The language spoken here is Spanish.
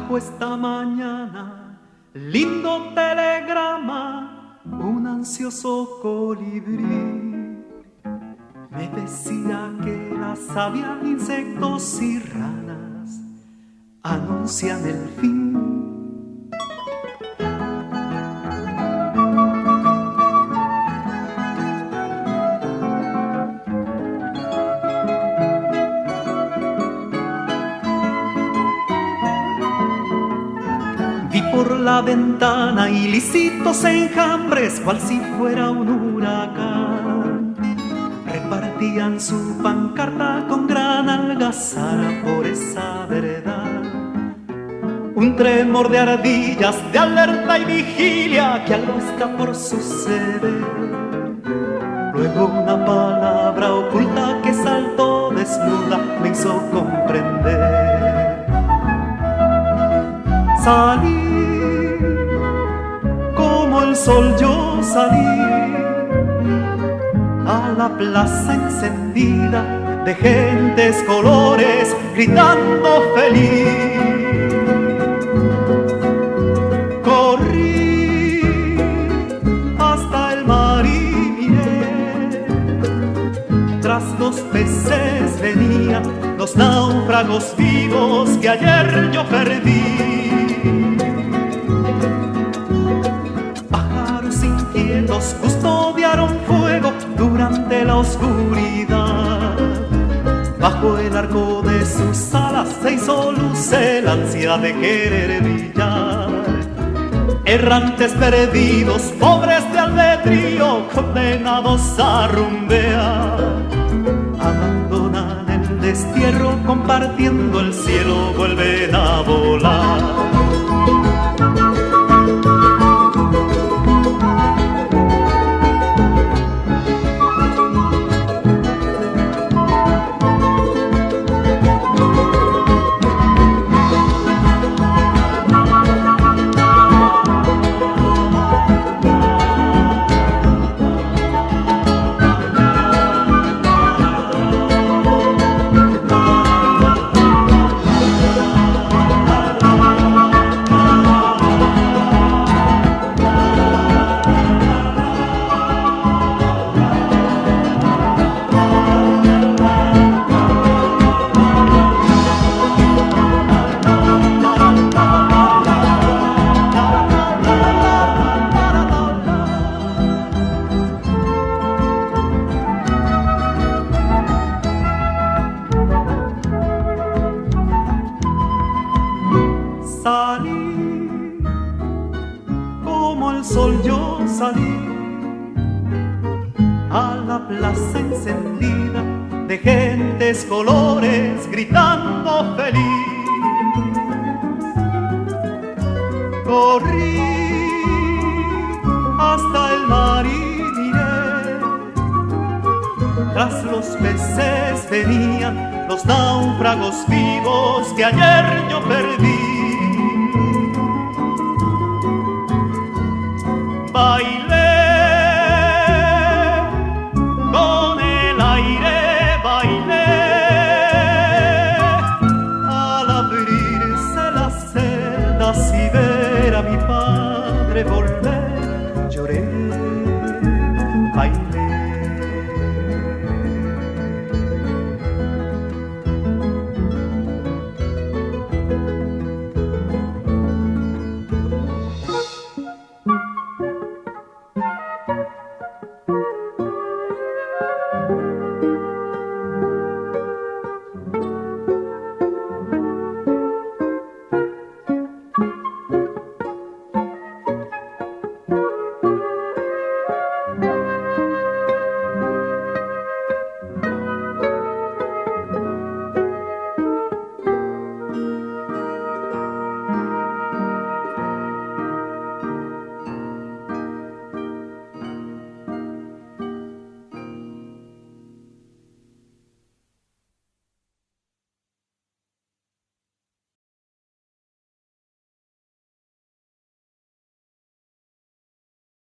trajo esta mañana lindo telegrama, un ansioso colibrí. Me decía que la savia, insectos y ranas anuncian el fin. Vi por la ventana ilícitos enjambres, cual si fuera un huracán. Repartían su pancarta con gran algazara por esa vereda. Un tremor de ardillas, de alerta y vigilia, que algo está por suceder. Luego una palabra oculta que saltó desnuda me hizo comprender. Salí, como el sol yo salí, a la plaza encendida de gentes colores gritando feliz. Corrí hasta el mar y miré, tras los peces venían los náufragos vivos que ayer yo perdí. Los custodiaron fuego durante la oscuridad. Bajo el arco de sus alas se hizo luz el ansia de querer brillar. Errantes perdidos, pobres de albedrío, condenados a rumbear, abandonan el destierro, compartiendo el cielo, vuelven a volar. Salí, como el sol yo salí, a la plaza encendida de gentes colores gritando feliz. Corrí hasta el mar y miré, tras los peces venían los náufragos vivos que ayer yo perdí. Bye.